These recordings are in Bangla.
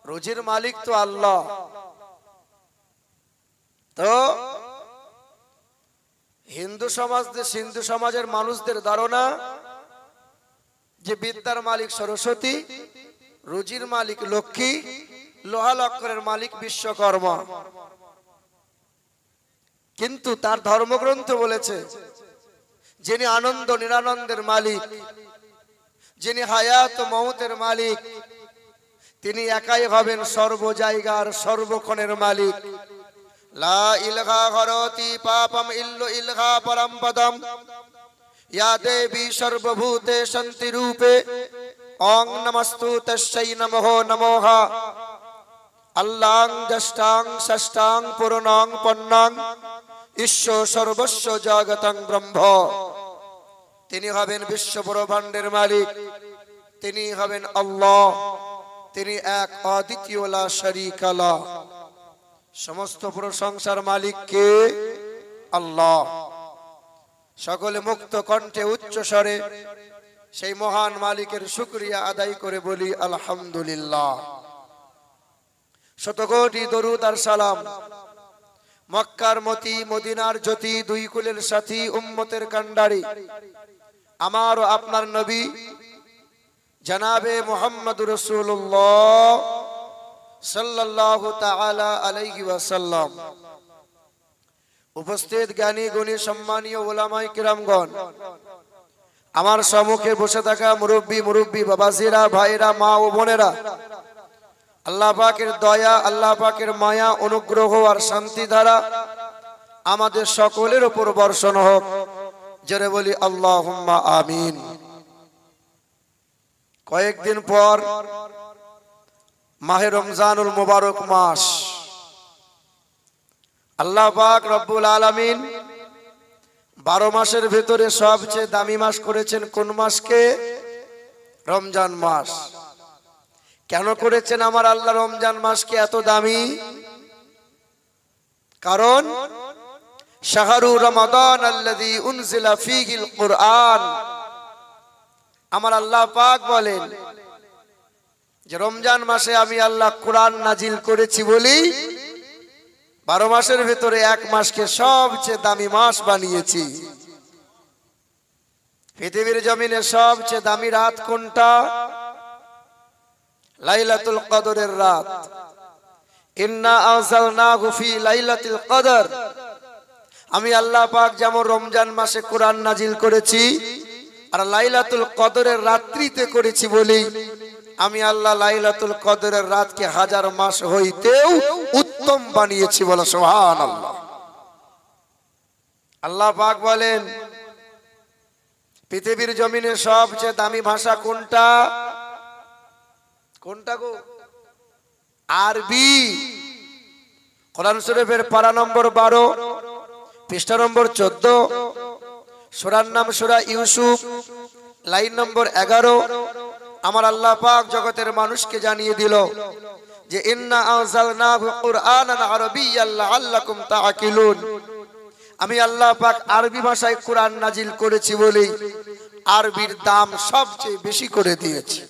রুজির মালিক তো আল্লাহ। তো হিন্দু সমাজের মানুষদের ধারণা যে বিদ্যার মালিক সরস্বতী, রুজির মালিক লক্ষ্মী, লোহা লক্করের মালিক বিশ্বকর্মা। কিন্তু তার ধর্মগ্রন্থ বলেছে যিনি আনন্দ নিরানন্দের মালিক, যিনি হায়াত মউতের মালিক, তিনি একাই হবেন সর্ব জায়গার সর্বক্ষণের মালিক। লা ইলাহা হরতি পাপম ইল্লু ইলহা পরম পদম ইয়া দেবী সর্বভূতে শান্তি রূপে ওং নমস্তু তস্যৈ নমঃ নমঃ। আল্লাং জষ্টাং ষষ্ঠাং পুরনং পন্নং ঈশ্বর সর্বস্ব জগতং ব্রহ্ম। তিনি হবেন বিশ্ব ব্রহ্মাণ্ডের মালিক, তিনি হবেন আল্লাহ, তিনি এক অদ্বিতীয় লা শারীকা লাহ। সমস্ত প্রশংসার মালিক কে? আল্লাহ। সকলে মুক্ত কণ্ঠে উচ্চ স্বরে সেই মহান মালিকের শুকরিয়া আদায় করে বলি আলহামদুলিল্লাহ। শতকোটি দরুদ আর সালাম মক্কার মতি, মদিনার জ্যোতি, দুই কুলের সাথী, উম্মতের কান্ডারি, আমার ও আপনার নবী জনাবে মুহাম্মদুর রাসূলুল্লাহ সাল্লাল্লাহু তাআলা আলাইহি ওয়াসাল্লাম। উপস্থিত জ্ঞানী গুণী সম্মানীয় উলামায়ে কিরামগণ, আমার সম্মুখে বসে থাকা মুরব্বী বাবাজিরা, ভাইরা, মা ও বোনেরা, আল্লাহ পাকের দয়া, আল্লাহ পাকের মায়া, অনুগ্রহ আর শান্তি ধারা আমাদের সকলের উপর বর্ষণ হোক। জোরে বলি আল্লাহুম্মা আমিন। কয়েকদিন পর মাহে রমজানুল মুবারক মাস। আল্লাহ পাক রব্বুল আলামিন 12 মাসের ভিতরে সবচেয়ে দামি মাস করেছেন কোন মাসকে? রমজান মাস। কেন করেছেন আমার আল্লাহ রমজান মাসকে এত দামি? কারণ শাহরু রমাদান আল্লাযী উনজিলা ফীহিল কুরআন। আমার আল্লাহ পাক বলেন যে রমজান মাসে আমি আল্লাহ কোরআন নাজিল করেছি বলি 12 মাসের ভিতরে এক মাসকে সবচেয়ে দামি মাস বানিয়েছি। পৃথিবীর জমিনে সবচেয়ে দামি রাত কোনটা? লাইলাতুল কদরের রাত। ইন্না আনজালনাহু ফি লাইলাতুল কদর। আমি আল্লাহ পাক যেমন রমজান মাসে কোরআন নাজিল করেছি আর লাইলাতুল কদরের রাত্রিতে করেছি বলি আমি আল্লাহ লাইলাতুল কদরের রাতকে 1000 মাস হইতেও উত্তম বানিয়েছি। বলো সুবহানাল্লাহ। আল্লাহ পাক বলেন পৃথিবীর জমিনে সবচেয়ে দামি ভাষা কোনটা? কোনটা গো? আরবি। কোরআন শরীফের পারা নম্বর 12, পৃষ্ঠা নম্বর 14, সূরার নাম সূরা ইউসুফ, লাইন নম্বর 11। আমার আল্লাহ পাক জগতের মানুষকে জানিয়ে দিল যে ইন্না আনজালনাহু কুরআনান আরাবিয়্যান লাআল্লাকুম তাআকিলুন। আমি আল্লাহ পাক আরবি ভাষায় কোরআন নাজিল করেছি বলেই আরবির দাম সবচেয়ে বেশি করে দিয়েছি।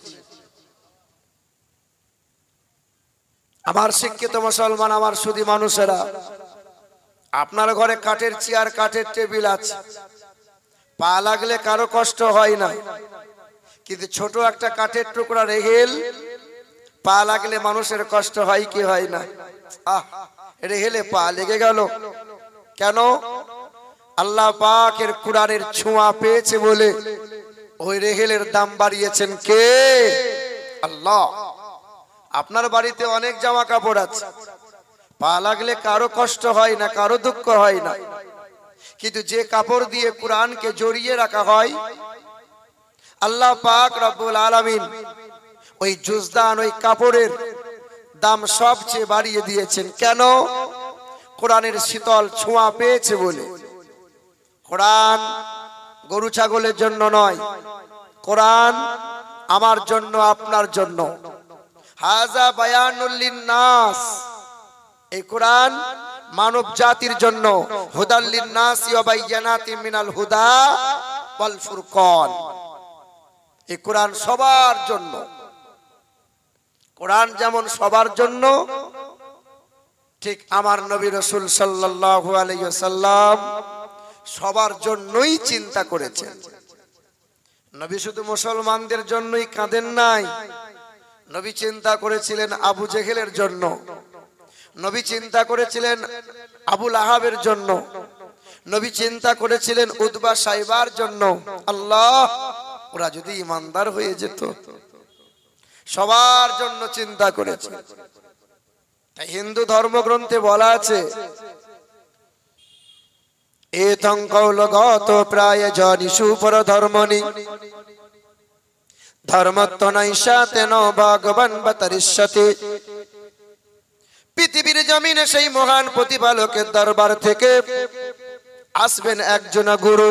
আমার শিক্ষিত মুসলমান, আমার সুধী মানুষেরা, আপনার ঘরে কাঠের চেয়ার, কাঠের টেবিল আছে, পা লাগলে কারো কষ্ট হয় না। কিন্তু ছোট একটা কাঠের টুকরা রেহেল পা লাগলে মানুষের কষ্ট হয় কি হয় না? রেহেলে পা লেগে গেল কেন? আল্লাহ পাকের কোরআনের ছোঁয়া পেয়েছে বলে ওই রেহেলের দাম বাড়িয়েছেন কে? আল্লাহ। আপনার বাড়িতে অনেক জামা কাপড় আছে, পা লাগলে কারো কষ্ট হয় না, কারো দুঃখ হয় না। কিন্তু যে কাপড় দিয়ে কোরআনকে জড়িয়ে রাখা হয়, আল্লাহ পাক রব্বুল আলামিন ওই জুজদান, ওই কাপড়ের দাম সবচেয়ে বাড়িয়ে দিয়েছেন। কেন? কোরআনের শীতল ছোঁয়া পেয়েছে বলে। কোরআন গরু ছাগলের জন্য নয়, কোরআন আমার জন্য, আপনার জন্য। হাযা বায়ানুল লিন্নাস। এই কোরআন মানব জাতির জন্য। হুদাল লিন্নাস ওয়া বাইয়ানাতিন মিনাল হুদা ওয়াল ফুরকান। এই কোরআন সবার জন্য। কোরআন যেমন সবার জন্য, ঠিক আমার নবী রাসূল সাল্লাল্লাহু আলাইহি ওয়াসাল্লাম সবার জন্যই চিন্তা করেছেন। নবী শুধু মুসলমানদের জন্যই কাঁদেন নাই, নবী চিন্তা করেছিলেন আবু জেহেলের জন্য, নবী চিন্তা করেছিলেন আবু লাহাবের জন্য, নবী চিন্তা করেছিলেন উতবা সাইবার জন্য। আল্লাহ, ওরা যদি ইমানদার হয়ে যেত। সবার জন্য চিন্তা করেছে। তাই হিন্দু ধর্মগ্রন্থে বলা আছে, এতং কৌলগত প্রায় জনিষু পর ধর্মনি ধর্মত্বনাইশা তেন ভগবান বতরিষ্যতে। পৃথিবীর জমিনে সেই মহান প্রতিপালকের দরবার থেকে আসবেন একজন গুরু।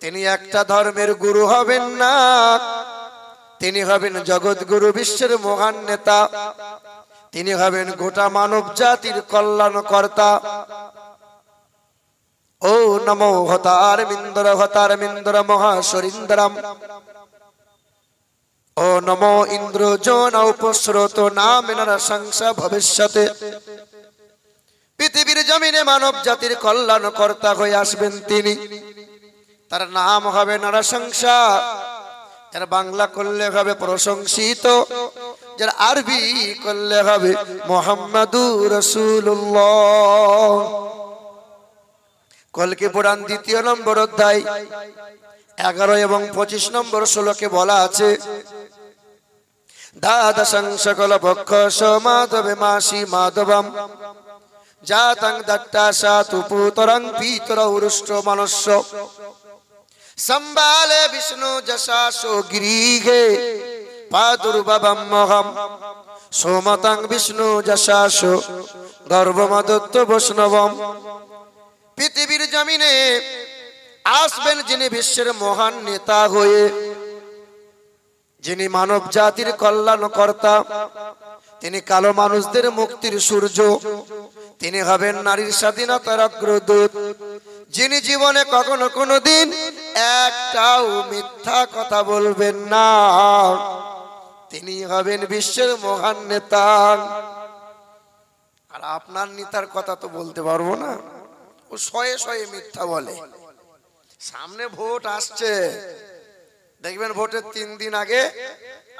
তিনি একটা ধর্মের গুরু হবেন না, তিনি হবেন জগৎ গুরু, বিশ্বের মহান নেতা। তিনি হবেন গোটা মানব জাতির কল্যাণকর্তা। ও নমো হতার মিন্দ্র মহাশরীন্দ্রম। ও নমো ইন্দ্র জন উপস্রোত নামেন সংসা ভবিষ্যতে। পৃথিবীর জমিনে মানব জাতির কল্যাণকর্তা হয়ে আসবেন তিনি। তার নাম হবে নরসংসা। এর বাংলা করলে হবে প্রশংসিত, যার আরবি করলে হবে মুহাম্মাদুর রাসূলুল্লাহ। কলকি পুরাণ 2 নম্বর অধ্যায় 11 এবং 25 নম্বর শ্লোকে বলা আছে, দ্বাদশং সকল পক্ষ সমাধবে মাসি মাধবম জাতং দট্টাসা তুপুতরং পিতর উরুষ্ট মনুষ্য সম্বালে বিষ্ণু যশাসো গিরিহে পাদুর্ভবম মহম সোমতং বিষ্ণু যশাসো গর্ভমদত্ত বৈষ্ণবম। পৃথিবীর জমিনে আসবেন যিনি বিশ্বের মহান নেতা হয়ে, যিনি মানব জাতির কল্যাণকর্তা, তিনি কালো মানুষদের মুক্তির সূর্য, তিনি হবেন নারীর স্বাধীনতার অগ্রদূত, যিনি জীবনে কখনো কোনোদিন একটাও মিথ্যা কথা বলবেন না, তিনি হবেন বিশ্বের মহান নেতা। আর আপনার নেতার কথা তো বলতে পারবো না, ও শয়ে শয়ে মিথ্যা বলে। সামনে ভোট আসছে, দেখবেন ভোটের 3 দিন আগে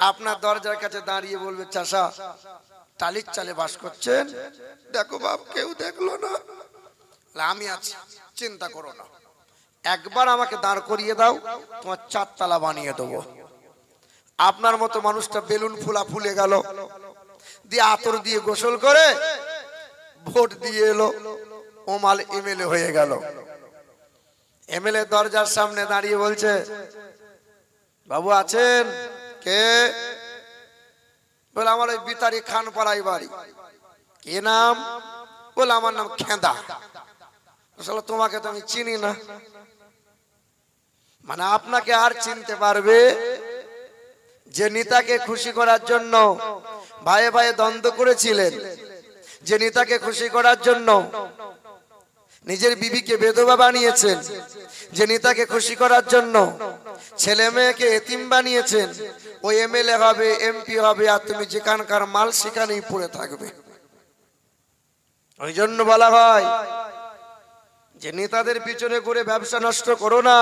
আপনার দরজার কাছে দাঁড়িয়ে বলবে, চাষা টালির চালে বাস করছেন, দেখো বাপ কেউ দেখলো না, আমি আছি, চিন্তা করো না, একবার আমাকে দাঁড় করিয়ে দাও, তোমার 4 তলা বানিয়ে দেবো। আপনার মতো মানুষটা বেলুন ফুলা ফুলে গেল, দিয়ে আতর দিয়ে গোসল করে ভোট দিয়ে এলো, ও মাল এমএলএ হয়ে গেল। এমএলএ দরজার সামনে দাঁড়িয়ে বলছে, বাবু আছেন? কে? বলে আমার ওই বিতারি খানপাড়াই বাড়ি। কি নাম? বলে আমার নাম খেঁদা। তোমাকে তো আমি চিনি না। মানে আপনাকে আর চিনতে পারবে যে নেতাকে খুশি করার জন্য ভাইয়ে ভাইয়ে দ্বন্দ্ব করেছিলেন, যে নেতাকে খুশি করার জন্য নিজের বিবিকে বেধবা বানিয়েছেন, যে নেতাকে খুশি করার জন্য ছেলে মেয়েকে এতিম বানিয়েছেন, ওই এমএলএ হবে, এমপি হবে, আর তুমি যেখানকার মাল সেখানেই পড়ে থাকবে। ওই জন্য বলা হয় যে নেতাদের পিছনে ঘুরে ব্যবসা নষ্ট করো না,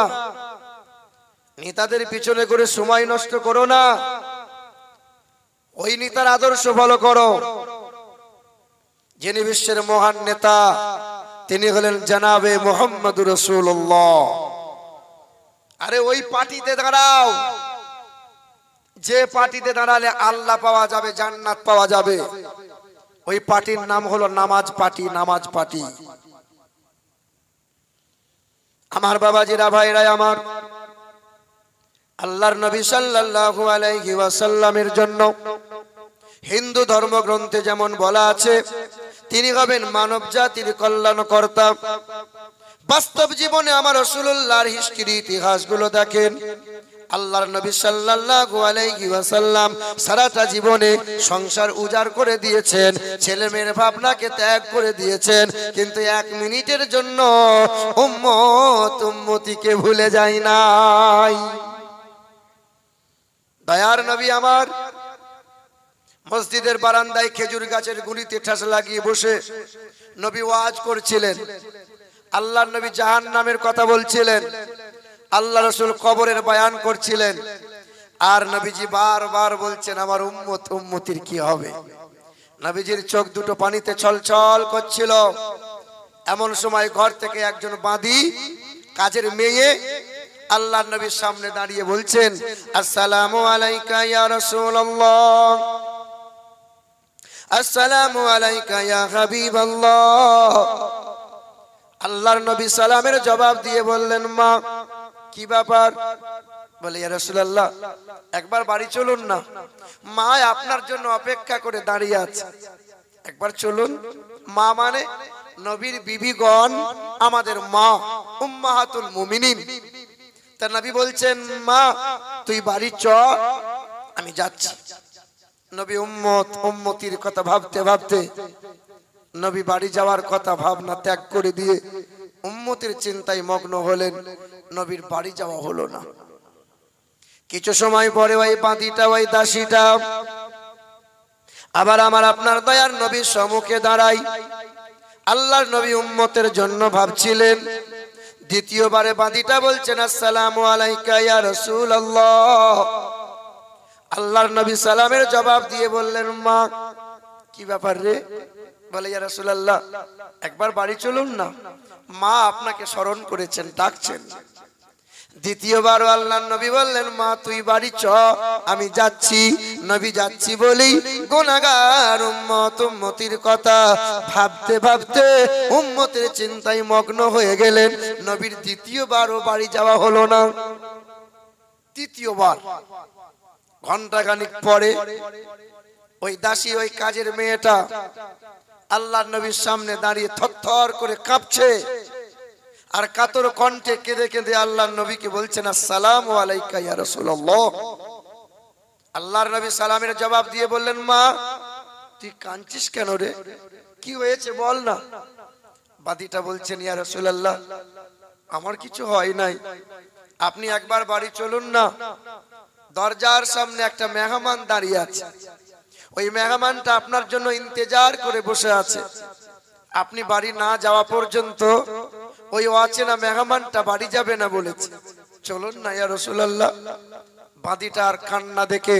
নেতাদের পিছনে ঘুরে সময় নষ্ট করো না, ওই নেতার আদর্শ ফলো করো। যিনি বিশ্বের মহান নেতা, তিনি হলেন জনাবে মুহাম্মদুর রাসূলুল্লাহ। আরে ওই পার্টিতে দাঁড়াও, যে পার্টিতে দাঁড়ালে আল্লাহ পাওয়া যাবে, জান্নাত পাওয়া যাবে, ওই পার্টির নাম হলো নামাজ পার্টি। নামাজ পার্টি। আমার বাবাজিরা, ভাইরা আমার, আল্লাহর নবী সাল্লাল্লাহু আলাইহি ওয়াসাল্লামের জন্য হিন্দু ধর্মগ্রন্থে যেমন বলা আছে, তিনি হবেন মানব জাতির কল্যাণকর্তা। বাস্তব জীবনে আমার রাসূলুল্লাহর হিস্ট্রি, ইতিহাসগুলো দেখেন। আল্লাহর নবী সাল্লাল্লাহু আলাইহি ওয়াসাল্লাম সারাটা জীবনে সংসার উজাড় করে দিয়েছেন, ছেলে মেয়ের ভাবনাকে ত্যাগ করে দিয়েছেন, কিন্তু 1 মিনিটের জন্য উম্মত উম্মতিকে ভুলে যায় নাই। দয়ার নবী আমার মসজিদের বারান্দায় খেজুর গাছের গুঁড়িতে ঠাস লাগিয়ে বসে নবী ওয়াজ করছিলেন। আল্লাহর নবী জাহান্নামের কথা বলছিলেন, আল্লাহ রাসূল কবরের বয়ান করছিলেন, আর নবীজি বারবার বলছেন আমার উম্মত উম্মতির কি হবে। নবীজির চোখ দুটো পানিতে ছলছল করছিল। এমন সময় ঘর থেকে একজন বাঁদী কাজের মেয়ে আল্লাহর নবীর সামনে দাঁড়িয়ে বলছেন, আসসালামু আলাইকা ইয়া রাসূলুল্লাহ, আসসালামু আলাইকা ইয়া হাবিবাল্লাহ। আল্লাহর নবী সালামের জবাব দিয়ে বললেন, মা কি ব্যাপার? বলে, ইয়া রাসূলুল্লাহ একবার বাড়ি চলুন না, মা আপনার জন্য অপেক্ষা করে দাঁড়িয়ে আছে, একবার চলুন। মা মানে নবীর বিবিগণ, আমাদের মা উম্মাহাতুল মুমিনিন। তা নবী বলছেন, মা তুই বাড়ি চ, আমি যাচ্ছি। নবী উম্মত উম্মতির কথা ভাবতে ভাবতে নবী বাড়ি যাওয়ার কথা ভাবনা ত্যাগ করে দিয়ে উম্মতির চিন্তায় মগ্ন হলেন। নবীর বাড়ি যাওয়া হলো না। কিছু সময় পরে ওই বাঁদিটা, ওই দাসীটা আবার আমার আপনার দয়ার নবীর সম্মুখে দাঁড়াই। আল্লাহর নবী উম্মতের জন্য ভাবছিলেন। দ্বিতীয়বারে বাঁদিটা বলছেন, আসসালামু আলাইকা ইয়া রাসূলুল্লাহ। আল্লাহর নবী সালামের জবাব দিয়ে বললেন, মা কি ব্যাপার রে? বলে, ইয়া রাসূলুল্লাহ একবার বাড়ি চলুন না, মা আপনাকে স্মরণ করেছেন, ডাকছেন। দ্বিতীয়বার আল্লাহর নবী বললেন, মা তুই বাড়ি চ, আমি যাচ্ছি। নবী যাচ্ছি বলেই গুনাহগার উম্মত উম্মতির কথা ভাবতে ভাবতে উম্মতের চিন্তায় মগ্ন হয়ে গেলেন। নবীর দ্বিতীয়বারও বাড়ি যাওয়া হলো না। তৃতীয়বার ঘন্টাখানিক পরে ওই দাসী, ওই কাজের মেয়েটা আল্লাহর নবীর সামনে দাঁড়িয়ে থরথর করে কাঁপছে, আর কাতর কণ্ঠে কেঁদে কেঁদে আল্লাহর নবীকে বলছেন, আসসালামু আলাইকা ইয়া রাসূলুল্লাহ। আল্লাহর নবী সালামের জবাব দিয়ে বললেন, মা তুই কাঁদছিস কেন রে? কি হয়েছে বল না। বাদীটা বলছেন, ইয়া রাসূলুল্লাহ আমার কিছু হয় নাই, আপনি একবার বাড়ি চলুন না। দরজার সামনে একটা মেহমান দাঁড়িয়ে আছে, ওই মেহমানটা আপনার জন্য ইন্তজার করে বসে আছে। আপনি বাড়ি না যাওয়া পর্যন্ত ওই অচেনা মেহমানটা বাড়ি যাবে না বলেছে, চলুন না ইয়া রাসূলুল্লাহ। বাদীটা আর কান্না দেখে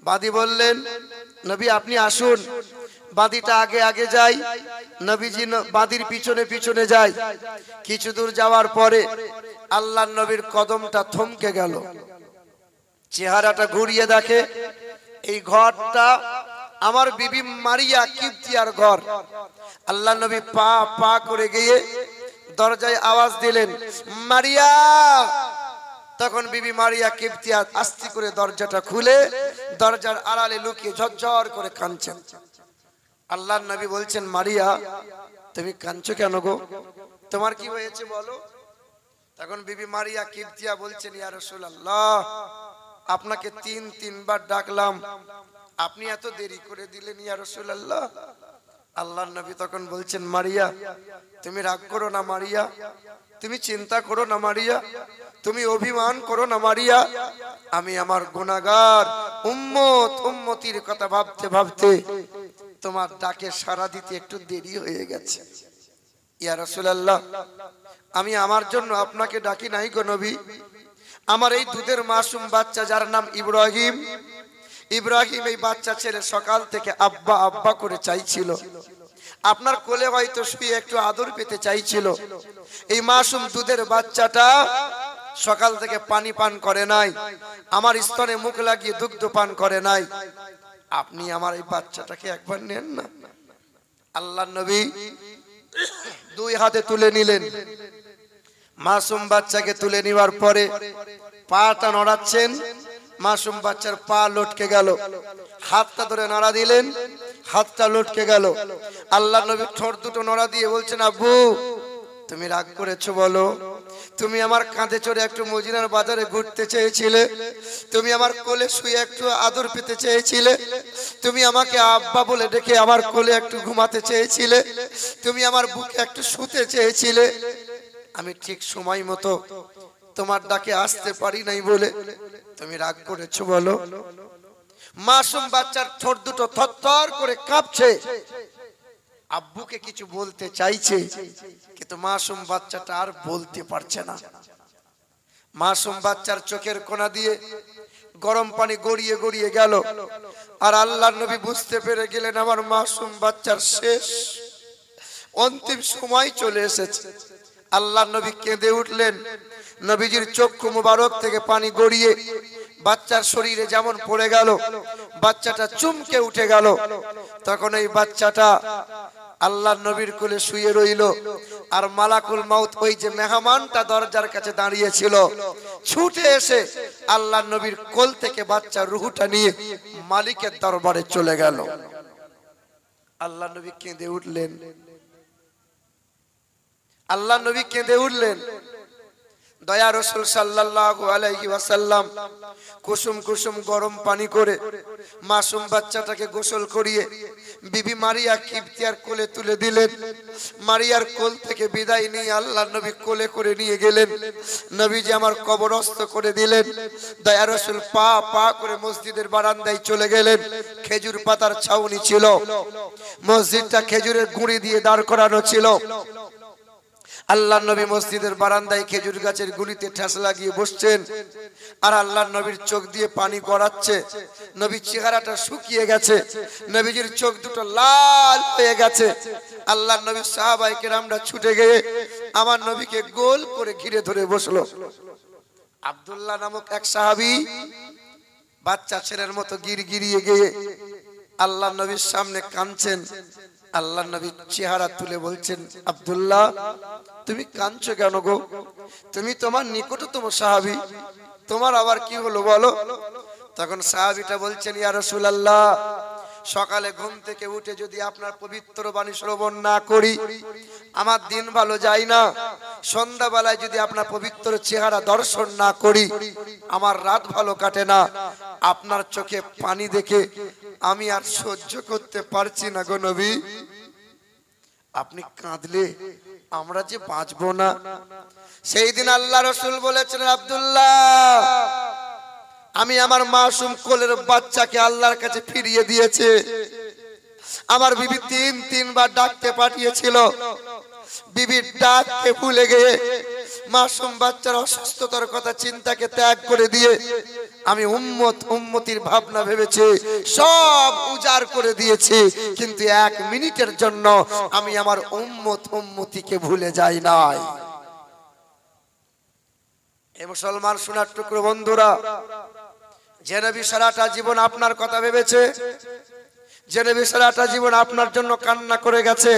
বাদী বললেন, নবী আপনি আসুন। বাদীটা আগে আগে যায়, নবীজি বাদীর পিছনে পিছনে যায়। কিছু দূর যাওয়ার পরে আল্লাহর নবীর কদমটা থমকে গেল। চেহারাটা ঘুরিয়ে দেখে এই ঘরটা আমার বিবি মারিয়া কিবতিয়ার ঘর। আল্লাহ নবী পা পা করে গিয়ে দরজায় আওয়াজ দিলেন, মারিয়া। তখন বিবি মারিয়া কিবতিয়া আস্তে করে দরজাটা খুলে দরজার আড়ালে লুকিয়ে ঝরঝর করে কাঁদছেন। আল্লাহর নবী বলছেন, মারিয়া তুমি কাঁদছো কেন গো? তোমার কি হয়েছে বলো। তখন বিবি মারিয়া কিবতিয়া বলছেন, ইয়া রাসূলুল্লাহ আপনাকে তিনবার ডাকলাম, আপনি এত দেরি করে দিলেন ইয়া রাসূলুল্লাহ। আল্লাহর নবী তখন বলছেন, মারিয়া তুমি রাগ করো না মারিয়া, তুমি চিন্তা করো না মারিয়া, তুমি অভিমান করো না মারিয়া। আমি আমার গুনাহগার উম্মত উম্মতির কথা ভাবতে ভাবতে তোমার ডাকে সাড়া দিতে একটু দেরি হয়ে গেছে। ইয়া রাসূলুল্লাহ আমি আমার জন্য আপনাকে ডাকি নাই গো নবী। আমার এই দুধের মাসুম বাচ্চা যার নাম ইব্রাহিম, ইব্রাহিম এই বাচ্চা ছেলে সকাল থেকে আব্বা আব্বা করে চাইছিল। আপনার কোলে হয়তো শুয়ে একটু আদর পেতে চাইছিল। এই মাসুম দুধের বাচ্চাটা সকাল থেকে পানি পান করে নাই, আমার স্তনে মুখ লাগিয়ে দুগ্ধ পান করে নাই। আপনি আমার এই বাচ্চাটাকে একবার নেন না। আল্লাহর নবী দুই হাতে তুলে নিলেন। মাসুম বাচ্চাকে তুলে নেওয়ার পরে পাটা নড়াচ্ছেন, মাসুম বাচ্চার পা লটকে গেল। হাতটা ধরে নাড়া দিলেন, হাতটা লটকে গেল। আল্লাহ নবী ঠোঁট দুটো নড়া দিয়ে বলছেন, আব্বু তুমি রাগ করেছো বলো? তুমি আমার কাঁধে চড়ে একটু মদিনার বাজারে ঘুরতে চেয়েছিলে, তুমি আমার কোলে শুয়ে একটু আদর পেতে চেয়েছিলে, তুমি আমাকে আব্বা বলে ডেকে আমার কোলে একটু ঘুমাতে চেয়েছিলে, তুমি আমার বুকে একটু শুতে চেয়েছিলে। আমি ঠিক সময় মতো তোমার ডাকে আসতে পারি নাই বলে তুমি রাগ করেছো বলো? মাসুম বাচ্চার ঠোঁট দুটো থরথর করে কাঁপছে, আব্বুকে কিছু বলতে চাইছে, কিন্তু মাসুম বাচ্চাটা আর বলতে পারছে না। মাসুম বাচ্চার চোখের কোনা দিয়ে গরম পানি গড়িয়ে গড়িয়ে গেল, আর আল্লাহর নবী বুঝতে পেরে গেলেন আমার মাসুম বাচ্চার শেষ অন্তিম সময় চলে এসেছে। আল্লাহর নবী কেঁদে উঠলেন। নবীজির চক্ষু মুবারক থেকে পানি গড়িয়ে বাচ্চার শরীরে যেমন পড়ে গেল, বাচ্চাটা চুমকে উঠে গেল। তখন এই বাচ্চাটা আল্লাহর নবীর কোলে শুয়ে রইল, আর মালাকুল মাউত ওই যে মেহমানটা দরজার কাছে দাঁড়িয়ে ছিল, ছুটে এসে আল্লাহর নবীর কোল থেকে বাচ্চার রুহটা নিয়ে মালিকের দরবারে চলে গেল। আল্লাহর নবী কেঁদে উঠলেন। আল্লাহর নবী কেঁদে উঠলেন। দয়া রাসূল সাল্লাল্লাহু আলাইহি ওয়াসাল্লাম কুসুম কুসুম গরম পানি করে মাসুম বাচ্চাটাকে গোসল করিয়ে বিবি মারিয়া কিবতিয়ার কোলে তুলে দিলেন। মারিয়ার কোল থেকে বিদায় নিয়ে আল্লাহর নবী কোলে করে নিয়ে গেলেন। নবীজি আমার কবরস্থ করে দিলেন। দয়া রাসূল পা পা করে মসজিদের বারান্দায় চলে গেলেন। খেজুর পাতার ছাউনি ছিল, মসজিদটা খেজুরের গুঁড়ি দিয়ে দাঁড় করানো ছিল। আল্লাহর নবী মসজিদের বারান্দায় খেজুর গাছের গুঁড়িতে ঠেস লাগিয়ে বসছেন, আর আল্লাহর নবীর চোখ দিয়ে পানি গড়াচ্ছে। নবীর চেহারাটা শুকিয়ে গেছে, নবীজির চোখ দুটো লাল হয়ে গেছে। আল্লাহর নবীর সাহাবায়ে কেরামরা ছুটে গিয়ে আমার নবীকে গোল করে ঘিরে ধরে বসলো। আব্দুল্লাহ নামক এক সাহাবী বাচ্চা ছেলের মতো গিরগিরিয়ে গিয়ে আল্লাহর নবীর সামনে কাঁদছেন। আল্লাহর নবী চেহারা তুলে বলছেন, আব্দুল্লাহ তুমি কাঁদছো কেন গো? তুমি তোমার নিকটতম সাহাবী, তোমার আবার কি হলো বলো? তখন সাহাবীটা বলছেন, ইয়া রাসূলুল্লাহ, সকালে ঘুম থেকে উঠে যদি আপনার পবিত্র বাণী শ্রবণ না করি আমার দিন ভালো যায় না। সন্ধ্যাবেলায় যদি আপনার পবিত্র চেহারা দর্শন না করি আমার রাত ভালো কাটে না। আপনার চোখে পানি দেখে আমি আর সহ্য করতে পারছি না গো নবী। আপনি কাঁদলে আমরা যে বাঁচবো না। সেই দিন আল্লাহ রাসূল বলেছেন, আব্দুল্লাহ আমি আমার মাসুম কোলের বাচ্চাকে আল্লাহর কাছে ফিরিয়ে দিয়েছে। আমার বিবি তিনবার ডাকতে পাঠিয়েছিল, বিবির ডাককে ভুলে গিয়ে মাসুম বাচ্চার অসুস্থতার কথা চিন্তাকে ত্যাগ করে দিয়ে আমি উম্মতির ভাবনা ভেবেছি, সব উজাড় করে দিয়েছি, কিন্তু এক মিনিটের জন্য আমি আমার উম্মতিকে ভুলে যাই নাই। এ মুসলমান সোনার টুকরো বন্ধুরা, যে নবী সারাটা জীবন আপনার কথা ভেবেছে, যে নবী সারাটা জীবন আপনার জন্য কান্না করে গেছে,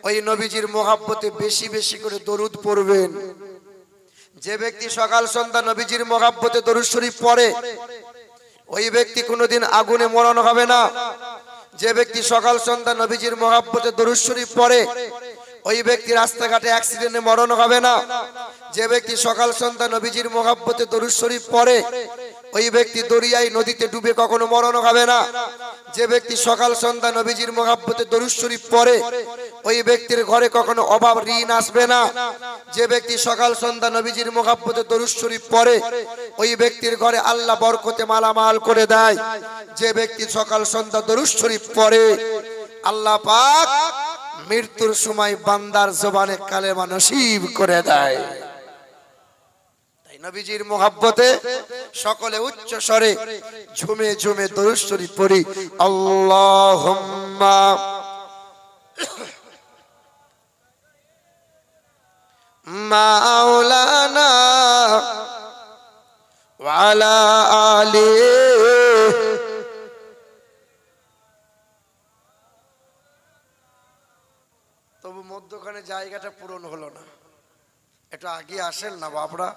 ওই নবীজির মহব্বতে বেশি বেশি করে দরুদ পড়বেন। যে ব্যক্তি সকাল সন্ধ্যা নবীজির মহব্বতে দরুদ শরীফ পড়ে ওই ব্যক্তি কোনোদিন আগুনে মরণ হবে না। যে ব্যক্তি সকাল সন্ধ্যা নবীজির মহব্বতে দরুদ শরীফ পড়ে ওই ব্যক্তি রাস্তাঘাটে অ্যাক্সিডেন্টে মরণ হবে না। যে ব্যক্তি সকাল সন্ধ্যা নবীজির মহব্বতে দরুদ শরীফ পড়ে ওই ব্যক্তি দরিয়ায় নদীতে ডুবে কখনো মরণ হবে না। যে ব্যক্তি সকাল সন্ধ্যা নবীজির মহব্বতে দরুদ শরীফ পড়ে ওই ব্যক্তির ঘরে কখনো অভাব ঋণ আসবে না। যে ব্যক্তি সকাল সন্ধ্যা নবীজির মহব্বতে দরুদ শরীফ পড়ে ওই ব্যক্তির ঘরে আল্লাহ বরকতে মালামাল করে দেয়। যে ব্যক্তি সকাল সন্ধ্যা দরুদ শরীফ পড়ে আল্লাহ পাক মৃত্যুর সময় বান্দার জবানে কালেমা নসিব করে দেয়। তাই নবীজির মহব্বতে সকলে উচ্চ স্বরে ঝুমে ঝুমে দরুদ শরীফ পড়ি। আল্লাহুম্মা মাওলানা ওয়া আলা আলিহি। তবু মধ্যখানে জায়গাটা পূরণ হলো না, একটু আগে আসেন না বাবরা,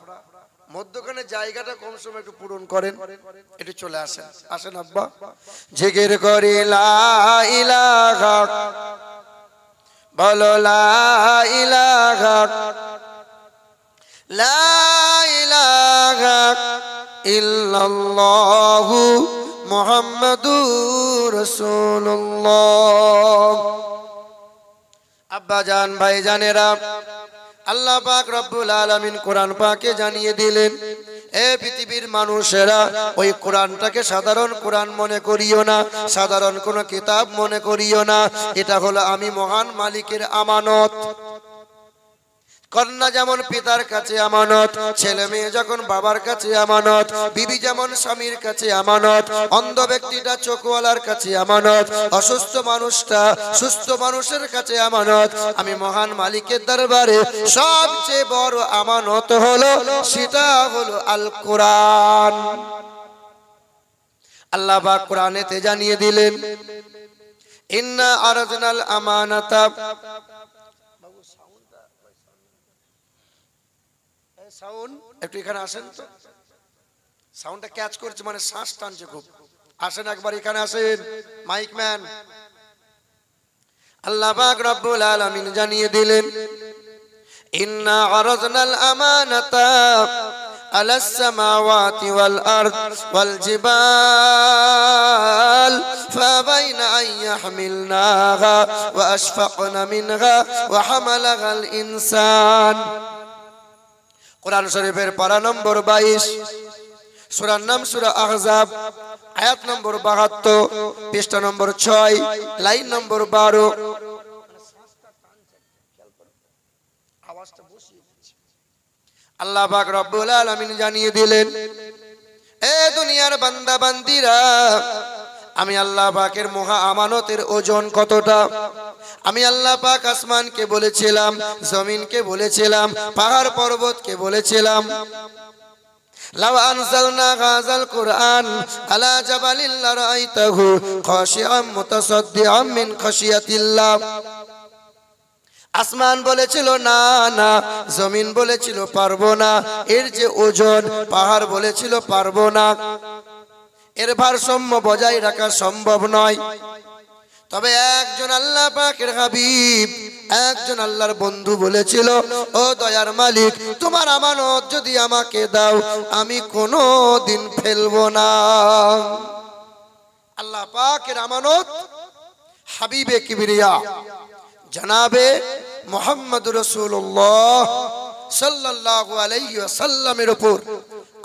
মধ্যখানে জায়গাটা কম সময় একটু পূরণ করেন, একটু চলে আসেন। আসেন আব্বা। জিকির করি লা ইলাহা, বলো লা ইলাহা, লা ইলাহা ইল্লাল্লাহু মুহাম্মাদুর রাসূলুল্লাহ। আব্বা জান, ভাই জানেরা, আল্লাহ পাক রব্বুল আলামিন কোরআন পাকে জানিয়ে দিলেন, এ পৃথিবীর মানুষেরা ওই কোরআনটাকে সাধারণ কোরআন মনে করিও না, সাধারণ কোনো কিতাব মনে করিও না। এটা হলো আমি মহান মালিকের আমানত। কন্যা যেমন পিতার কাছে আমানত, ছেলে মেয়ে যখন বাবার কাছে আমানত, বিবি যেমন স্বামীর কাছে আমানত, অন্ধ ব্যক্তিটা চোখওয়ালার কাছে আমানত, অসুস্থ মানুষটা সুস্থ মানুষের কাছে আমানত। আমি মহান মালিকের দরবারে সবচেয়ে বড় আমানত হলো, সেটা হলো আল কোরআন। আল্লাহ পাক কোরআনেতে জানিয়ে দিলেন, ইন্না আরাদনাল আমানাতা। সাউন্ড একটু এখানে আসেন তো, সাউন্ডটা ক্যাচ করছে, মানে শ্বাস টানছে খুব। আসেন একবার এখানে আসেন, মাইক ম্যান। আল্লাহ পাক রব্বুল আলামিন জানিয়ে দিলেন, ইন্না আরাদনাল আমানাতা আলাস সামাওয়াতি ওয়াল আরদ ওয়াল জিবাল ফাবাইনা আন ইয়াহমিলনাহা ওয়া আশফাকনা মিনহা ওয়া হামালাহাল ইনসান। কোরআন শরীফের পারা নম্বর 22, সূরার নাম সূরা আহজাব, আয়াত নম্বর 72, পৃষ্ঠা নম্বর 6, লাইন নম্বর 12। আল্লাহ পাক রব্বুল আলামিন জানিয়ে দিলেন, এ দুনিয়ার বান্দা বান্দিরা, আমি আল্লাহ পাকের মহা আমানতের ওজন কতটা। আমি আল্লাহ পাক আসমানকে বলেছিলাম, জমিনকে বলেছিলাম, পাহাড় পর্বতকে বলেছিলাম, লাউ আনজালনা হাযাল কুরআন আলা জাবালিন লারাআইতাহু খাশিআম মুতাসাদ্দিআম মিন খাশিয়াতিল্লাহ। আসমান বলেছিল না না, জমিন বলেছিল পারবো না, এর যে ওজন, পাহাড় বলেছিল পারবো না, এর ভারসাম্য বজায় রাখা সম্ভব নয়। তবে একজন আল্লাহ পাকের হাবিব, একজন আল্লাহর বন্ধু বলেছিল, ও দয়ার মালিক, তোমার আমানত যদি আমাকে দাও, আমি কোনোদিন ফেলবো না। আল্লাহ পাকের আমানত হাবিবে কিবরিয়া জনাবে মুহাম্মদুর রাসূলুল্লাহ সাল্লাল্লাহু আলাইহি ওয়াসাল্লামের উপর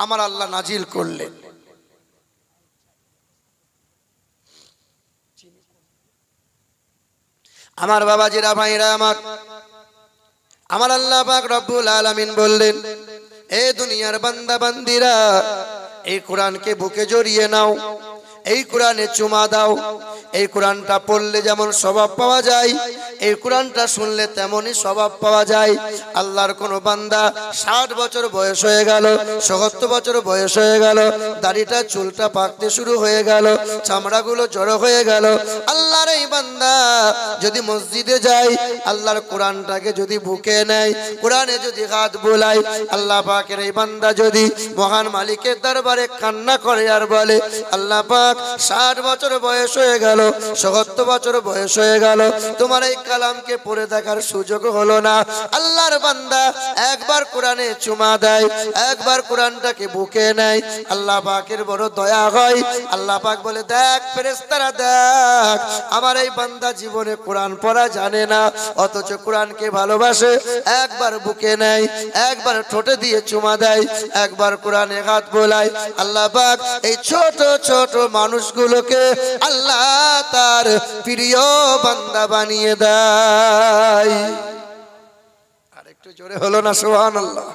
আমার আল্লাহ নাজিল করলেন। আমার বাবাজিরা, ভাইরা আমার আল্লাহ পাক রব্বুল আলামিন বললেন, এ দুনিয়ার বান্দা বান্দিরা, এই কোরআনকে বুকে জড়িয়ে নাও, এই কোরআনে চুমা দাও। এই কোরআনটা পড়লে যেমন স্বভাব পাওয়া যায়, এই কোরআনটা শুনলে তেমনই স্বভাব পাওয়া যায়। আল্লাহর কোন বান্দা 60 বছর বয়স হয়ে গেল, 70 বছর বয়স হয়ে গেল, দাড়িটা চুলটা পাকতে শুরু হয়ে গেল, চামড়াগুলো জড়ো হয়ে গেল, আল্লাহর এই বান্দা যদি মসজিদে যায়, আল্লাহর কোরআনটাকে যদি বুকে নেয়, কোরআনে যদি হাত বোলায়, আল্লাহ পাকের এই বান্দা যদি মহান মালিকের দরবারে কান্না করে আর বলে, আল্লাহ পাক 60 বছর বয়স হয়ে গেল, 70 বছর বয়স হয়ে গেল, তোমার এই কালামকে পড়ে দেখার সুযোগ হলো না। আল্লাহর বান্দা একবার কোরআনে চুমা দেয়, একবার কোরআনটাকে বুকে নেয়, আল্লাহ পাকের বড় দয়া হয়। আল্লাহ পাক বলে, দেখ ফেরেশতারা, দেখ আমার এই বান্দা জীবনে কোরআন পড়া জানে না, অথচ কোরআনকে ভালোবাসে। একবার বুকে নেয়, একবার ঠোঁটে দিয়ে চুমা দেয়, একবার কোরআনে হাত বোলায়। আল্লাহ পাক এই ছোট ছোট মানুষগুলোকে আল্লাহ তার প্রিয় বান্দা বানিয়ে দেয়। আর একটু জোরে হলো না সুবহানাল্লাহ।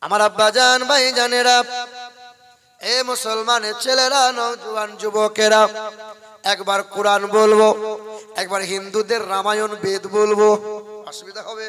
আমার আব্বাজান, ভাই জানেরা, এ মুসলমানের ছেলেরা, নওজোয়ান যুবকেরা, একবার কোরআন বলবো, একবার হিন্দুদের রামায়ণ বেদ বলবো, অসুবিধা হবে?